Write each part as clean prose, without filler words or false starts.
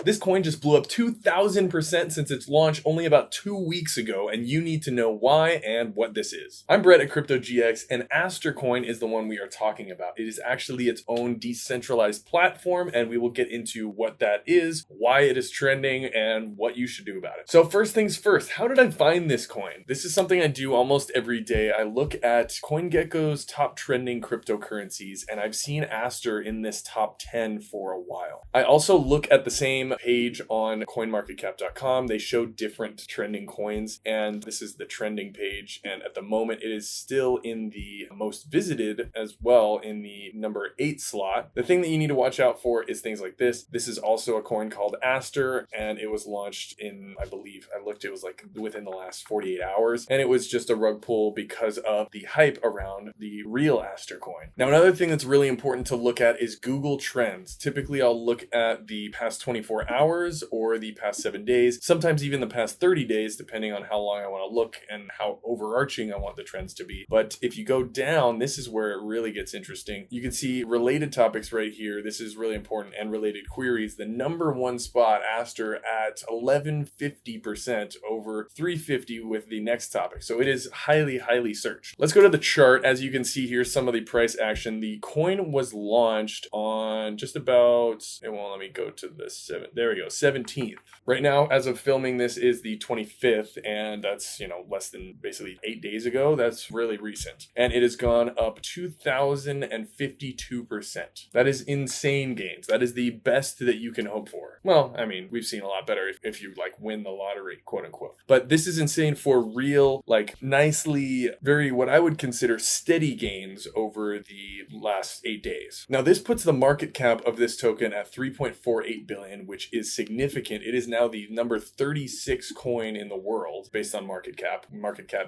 This coin just blew up 2,000% since its launch only about 2 weeks ago, and you need to know why and what this is. I'm Brett at CryptoGX, and ASTER coin is the one we are talking about. It is actually its own decentralized platform, and we will get into what that is, why it is trending, and what you should do about it. So first things first, how did I find this coin? This is something I do almost every day. I look at CoinGecko's top trending cryptocurrencies, and I've seen ASTER in this top 10 for a while. I also look at the same page on CoinMarketCap.com. They show different trending coins, and this is the trending page, and at the moment it is still in the most visited as well in the number 8 slot. The thing that you need to watch out for is things like this. This is also a coin called ASTER, and it was launched in, I believe, I looked, it was like within the last 48 hours, and it was just a rug pull because of the hype around the real ASTER coin. Now, another thing that's really important to look at is Google Trends. Typically, I'll look at the past 24 hours or the past 7 days, sometimes even the past 30 days, depending on how long I want to look and how overarching I want the trends to be. But if you go down, this is where it really gets interesting. You can see related topics right here. This is really important, and related queries. The number 1 spot, ASTER, at 1150% over 350 with the next topic. So it is highly, highly searched. Let's go to the chart. As you can see here, some of the price action. The coin was launched on just about, well, let me go to the 17th. Right now, as of filming this, is the 25th, and that's, less than basically 8 days ago. That's really recent. And it has gone up 2,052%. That is insane gains. That is the best that you can hope for. Well, I mean, we've seen a lot better if you win the lottery, quote unquote. But this is insane for real, nicely, very, what I would consider steady gains over the last 8 days. Now, this puts the market cap of this token at 3.48 billion, which is significant. It is now the number 36 coin in the world based on market cap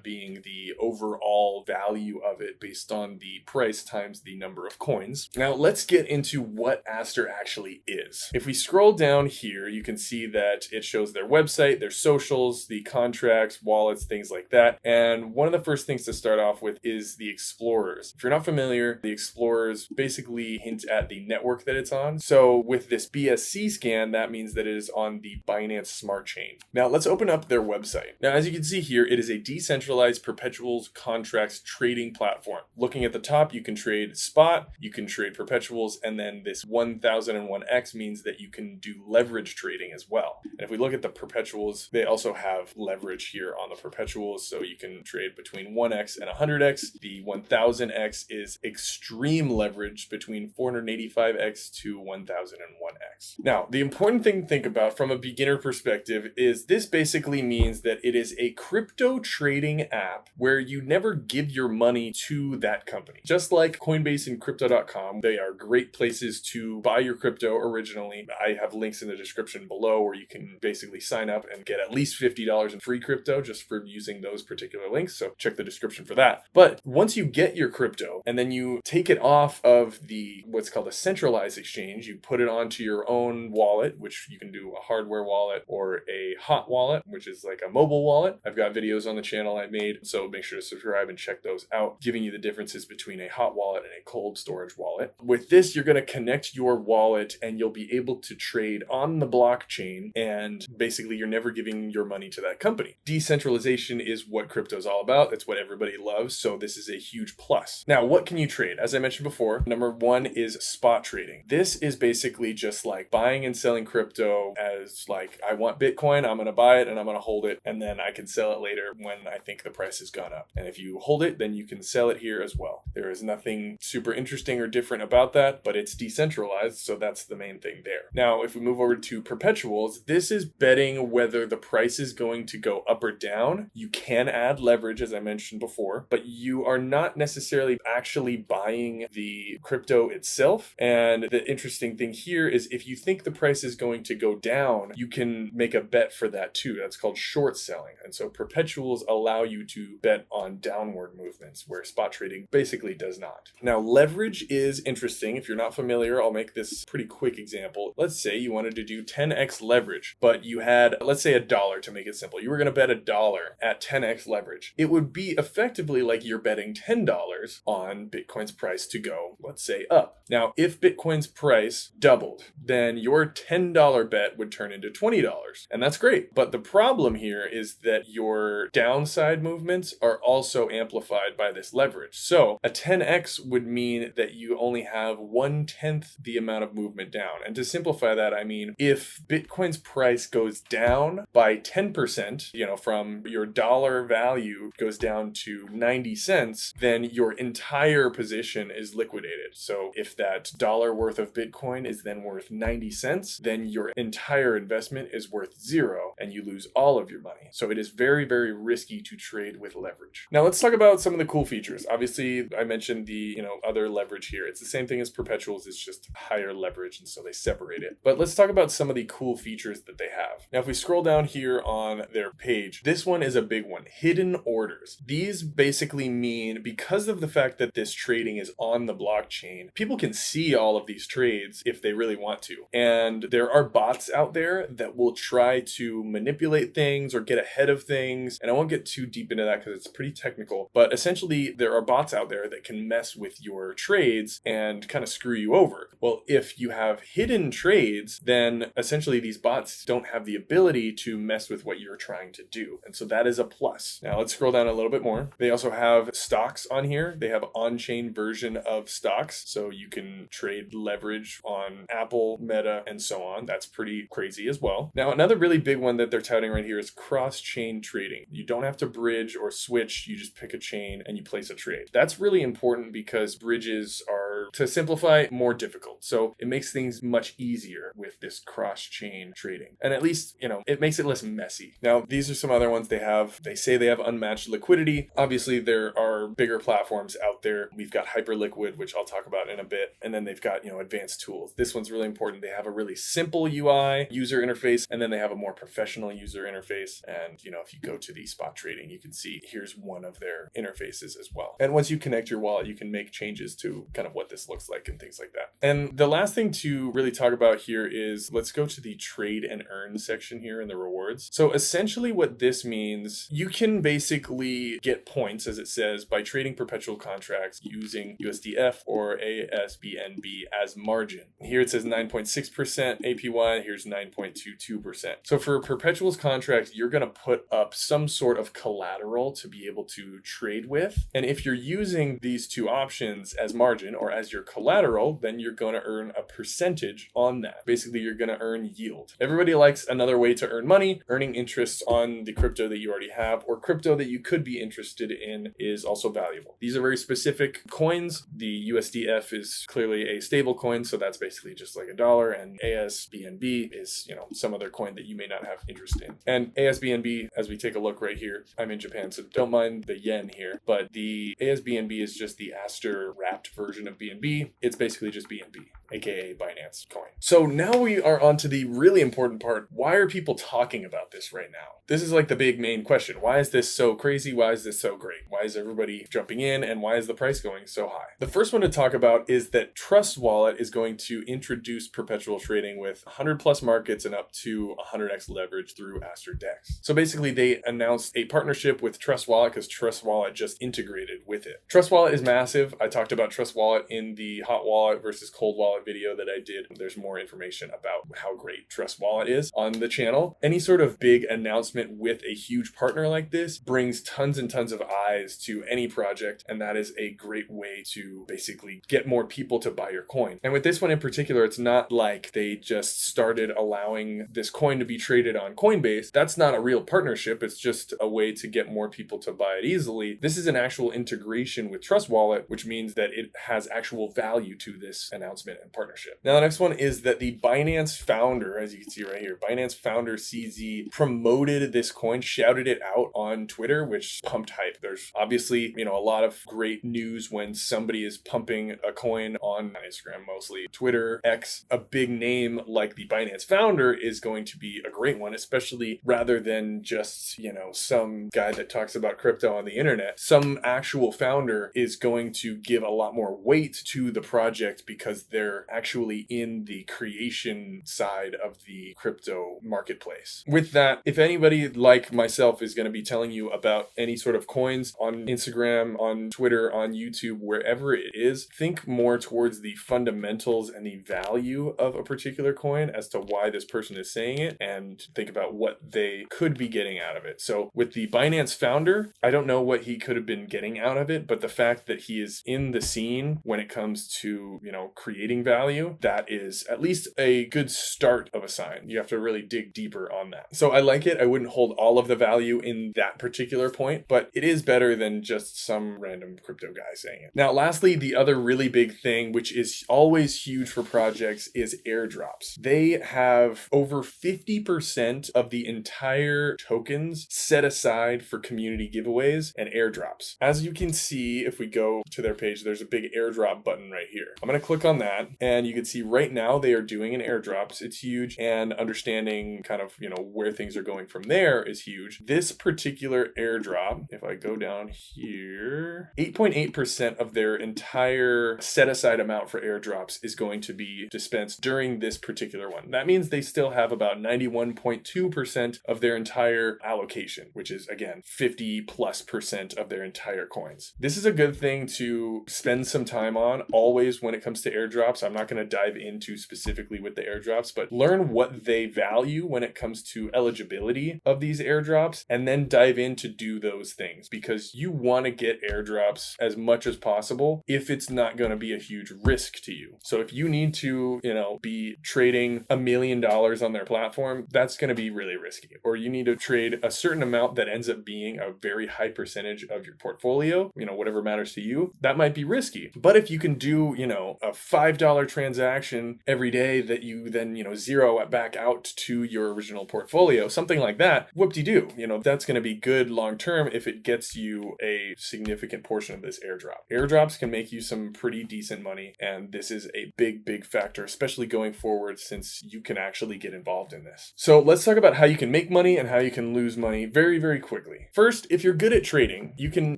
being the overall value of it based on the price times the number of coins. Now, let's get into what ASTER actually is. If we scroll down here, you can see that it shows their website, their socials, the contracts, wallets, things like that. And one of the first things to start off with is the explorers. If you're not familiar, the explorers basically hint at the network that it's on. So with this BSC scan, that means that it is on the Binance Smart Chain. Now let's open up their website. Now, as you can see here, it is a decentralized perpetuals contracts trading platform. Looking at the top, you can trade spot, you can trade perpetuals, and then this 1001x means that you can do leverage trading as well. And if we look at the perpetuals, they also have leverage here on the perpetuals, so you can trade between 1x and 100x. The 1000x is extreme leverage between 485x to 1001x. Now, the important thing to think about from a beginner perspective is this basically means that it is a crypto trading app where you never give your money to that company. Just like Coinbase and Crypto.com, they are great places to buy your crypto originally. I have links in the description below where you can basically sign up and get at least $50 in free crypto just for using those particular links. So check the description for that. But once you get your crypto and then you take it off of the what's called a centralized exchange, you put it onto your own wallet, which you can do a hardware wallet or a hot wallet, which is like a mobile wallet. I've got videos on the channel I made, so make sure to subscribe and check those out, giving you the differences between a hot wallet and a cold storage wallet. With this, you're going to connect your wallet and you'll be able to trade on the blockchain, and basically you're never giving your money to that company. Decentralization is what crypto is all about. That's what everybody loves, so this is a huge plus. Now, what can you trade? As I mentioned before, number 1 is spot trading. This is basically just like buying and selling crypto as I want Bitcoin, I'm going to buy it and I'm going to hold it, and then I can sell it later when I think the price has gone up. And if you hold it, then you can sell it here as well. There is nothing super interesting or different about that, but it's decentralized, so that's the main thing there. Now, if we move over to perpetuals, this is betting whether the price is going to go up or down. You can add leverage, as I mentioned before, but you are not necessarily actually buying the crypto itself. And the interesting thing here is if you think the price is going to go down, you can make a bet for that too. That's called short selling. And so perpetuals allow you to bet on downward movements where spot trading basically does not. Now, leverage is interesting. If you're not familiar, I'll make this pretty quick example. Let's say you wanted to do 10x leverage, but you had, let's say $1 to make it simple. You were going to bet $1 at 10x leverage. It would be effectively like you're betting $10 on Bitcoin's price to go, let's say, up. Now, if Bitcoin's price doubled, then your $10 bet would turn into $20. And that's great. But the problem here is that your downside movements are also amplified by this leverage. So a 10x would mean that you only have 1/10 the amount of movement down. And to simplify that, I mean, if Bitcoin's price goes down by 10%, from your dollar value goes down to 90 cents, then your entire position is liquidated. So if that dollar worth of Bitcoin is then worth 90 cents, then your entire investment is worth zero and you lose all of your money. So it is very, very risky to trade with leverage. Now let's talk about some of the cool features. Obviously, I mentioned the, other leverage here. It's the same thing as Perpetuals, it's just higher leverage, and so they separate it. But let's talk about some of the cool features that they have. Now, if we scroll down here on their page, this one is a big one, hidden orders. These basically mean, because of the fact that this trading is on the blockchain, people can see all of these trades if they really want to. And there are bots out there that will try to manipulate things or get ahead of things. And I won't get too deep into that because it's pretty technical, but essentially there are bots out there that can mess with your trades and kind of screw you over. Well, if you have hidden trades, then essentially these bots don't have the ability to mess with what you're trying to do. And so that is a plus. Now let's scroll down a little bit more. They also have stocks on here. They have on-chain version of stocks. So you can trade leverage on Apple, Meta, and so on. That's pretty crazy as well. Now, another really big one that they're touting right here is cross-chain trading. You don't have to bridge or switch. You just pick a chain and you place a trade. That's really important because bridges are, to simplify, more difficult. So it makes things much easier with this cross-chain trading. And at least, it makes it less messy. Now, these are some other ones they have. They say they have unmatched liquidity. Obviously, there are bigger platforms out there. We've got Hyperliquid, which I'll talk about in a bit. And then they've got, advanced tools. This one's really important. They have a really simple UI, user interface, and then they have a more professional user interface. And, if you go to the spot trading, you can see here's one of their interfaces as well. And once you connect your wallet, you can make changes to kind of what this looks like and things like that. And the last thing to really talk about here is, let's go to the trade and earn section here in the rewards. So essentially what this means, you can basically get points, as it says, by trading perpetual contracts using USDF or ASBNB as margin. Here it says 9.6% APY, here's 9.22%. So for perpetuals contracts, you're going to put up some sort of collateral to be able to trade with. And if you're using these two options as margin or as your collateral, then you're going to earn a percentage on that. Basically, you're going to earn yield. Everybody likes another way to earn money. Earning interest on the crypto that you already have or crypto that you could be interested in is also valuable. These are very specific coins. The USDF is clearly a stable coin, so that's basically just like $1, and ASBNB is, some other coin that you may not have interest in. And ASBNB, as we take a look right here, I'm in Japan, so don't mind the yen here, but the ASBNB is just the ASTER wrapped version of BNB. It's basically just BNB, aka Binance coin. So now we are on to the really important part. Why are people talking about this right now? This is like the big main question. Why is this so crazy? Why is this so great? Why is everybody jumping in, and why is the price going so high? The first one to talk about is that Trust Wallet is going to introduce perpetual trading with 100 plus markets and up to 100x leverage through ASTER DEX. So basically they announced a partnership with Trust Wallet because Trust Wallet just integrated with it. Trust Wallet is massive. I talked about Trust Wallet in the hot wallet versus cold wallet video that I did. There's more information about how great Trust Wallet is on the channel. Any sort of big announcement with a huge partner like this brings tons and tons of eyes to any project, and that is a great way to basically get more people to buy your coin. And with this one in particular, it's not like they just started allowing this coin to be traded on Coinbase. That's not a real partnership. It's just a way to get more people to buy it easily. This is an actual integration with Trust Wallet, which means that it has actual value to this announcement and partnership. Now, the next one is that the Binance founder, as you can see right here, Binance founder CZ promoted this coin, shouted it out on Twitter, which pumped hype. There's obviously, a lot of great news when somebody is pumping a coin on Instagram, mostly Twitter, X. A big name like the Binance founder is going to be a great one, especially rather than just, some guy that talks about crypto on the internet. Some actual founder is going to give a lot more weight to the project because they're actually in the creation side of the crypto marketplace. With that, if anybody like myself is going to be telling you about any sort of coins, post on Instagram, on Twitter, on YouTube, wherever it is, think more towards the fundamentals and the value of a particular coin as to why this person is saying it, and think about what they could be getting out of it. So with the Binance founder, I don't know what he could have been getting out of it, but the fact that he is in the scene when it comes to, creating value, that is at least a good start of a sign. You have to really dig deeper on that. So I like it. I wouldn't hold all of the value in that particular point, but it is better than just some random crypto guy saying it. Now, lastly, the other really big thing, which is always huge for projects, is airdrops. They have over 50% of the entire tokens set aside for community giveaways and airdrops. As you can see, if we go to their page, there's a big airdrop button right here. I'm going to click on that, and you can see right now they are doing an airdrops. It's huge, and understanding kind of, where things are going from there is huge. This particular airdrop, if I go down here, 8.8% of their entire set aside amount for airdrops is going to be dispensed during this particular one. That means they still have about 91.2% of their entire allocation, which is again 50+% of their entire coins. This is a good thing to spend some time on always when it comes to airdrops. I'm not going to dive into specifically with the airdrops, but learn what they value when it comes to eligibility of these airdrops, and then dive in to do those things, because you want to get airdrops as much as possible if it's not going to be a huge risk to you. So if you need to, be trading $1 million on their platform, that's going to be really risky. Or you need to trade a certain amount that ends up being a very high percentage of your portfolio, whatever matters to you, that might be risky. But if you can do, a $5 transaction every day that you then, zero back out to your original portfolio, something like that, whoop-de-doo, that's going to be good long-term if it gets you a significant portion of this airdrop. Airdrops can make you some pretty decent money, and this is a big, big factor, especially going forward, since you can actually get involved in this. So let's talk about how you can make money and how you can lose money very, very quickly. First, if you're good at trading, you can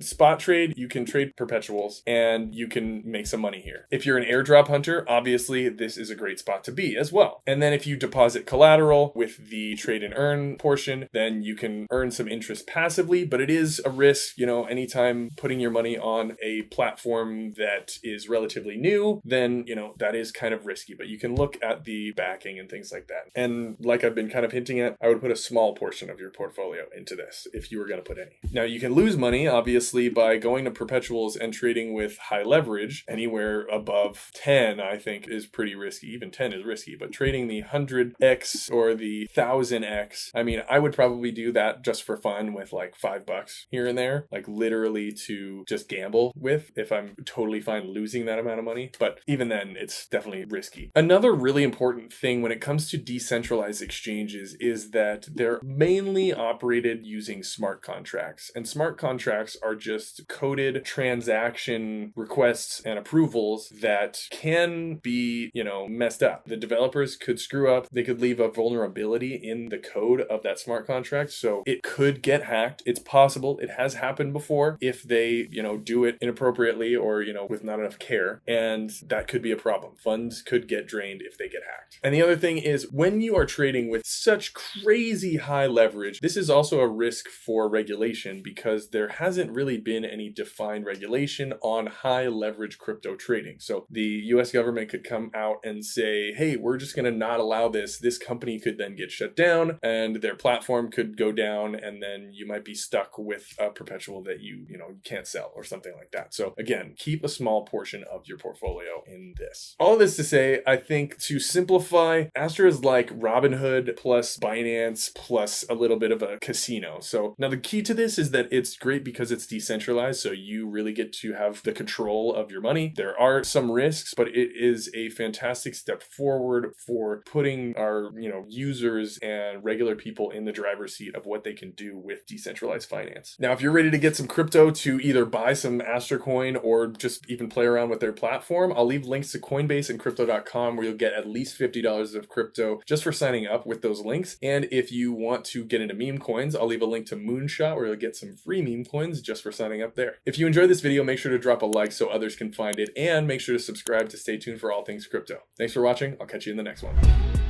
spot trade, you can trade perpetuals, and you can make some money here. If you're an airdrop hunter, obviously this is a great spot to be as well. And then if you deposit collateral with the trade and earn portion, then you can earn some interest passively, but it is a risk, anytime putting your money on a platform that is relatively new, then, that is kind of risky, but you can look at the backing and things like that. And like I've been kind of hinting at, I would put a small portion of your portfolio into this if you were going to put any. Now, you can lose money, obviously, by going to perpetuals and trading with high leverage. Anywhere above 10, I think, is pretty risky. Even 10 is risky, but trading the 100x or the 1000x, I would probably do that just for fun with like $5 here and there, like literally to just gamble with, if I'm totally fine losing that amount of money. But even then, it's definitely risky. Another really important thing when it comes to decentralized exchanges is that they're mainly operated using smart contracts. And smart contracts are just coded transaction requests and approvals that can be, messed up. The developers could screw up. They could leave a vulnerability in the code of that smart contract. So it could get hacked. It's possible. It has happened before if they, do it inappropriately or, with not enough care. And that could be a problem. Funds could get drained if they get hacked. And the other thing is, when you are trading with such crazy high leverage, this is also a risk for regulation, because there hasn't really been any defined regulation on high leverage crypto trading. So the US government could come out and say, hey, we're just going to not allow this. This company could then get shut down and their platform could go down, and then you might be stuck with a perpetual that you can't sell or something like that. So again, keep a small portion of your portfolio in this. All this to say, I think to simplify, ASTER is like Robinhood plus Binance plus a little bit of a casino. So now the key to this is that it's great because it's decentralized, so you really get to have the control of your money. There are some risks, but it is a fantastic step forward for putting our, users and regular people in the driver's seat of what they can do with decentralized finance. Now, if you're ready to get some crypto to either buy some ASTER coin or just even play around with their platform, I'll leave links to Coinbase and Crypto.com where you'll get at least $50 of crypto just for signing up with those links. And if you want to get into meme coins, I'll leave a link to MoonShot where you'll get some free meme coins just for signing up there. If you enjoyed this video, make sure to drop a like so others can find it, and make sure to subscribe to stay tuned for all things crypto. Thanks for watching. I'll catch you in the next one.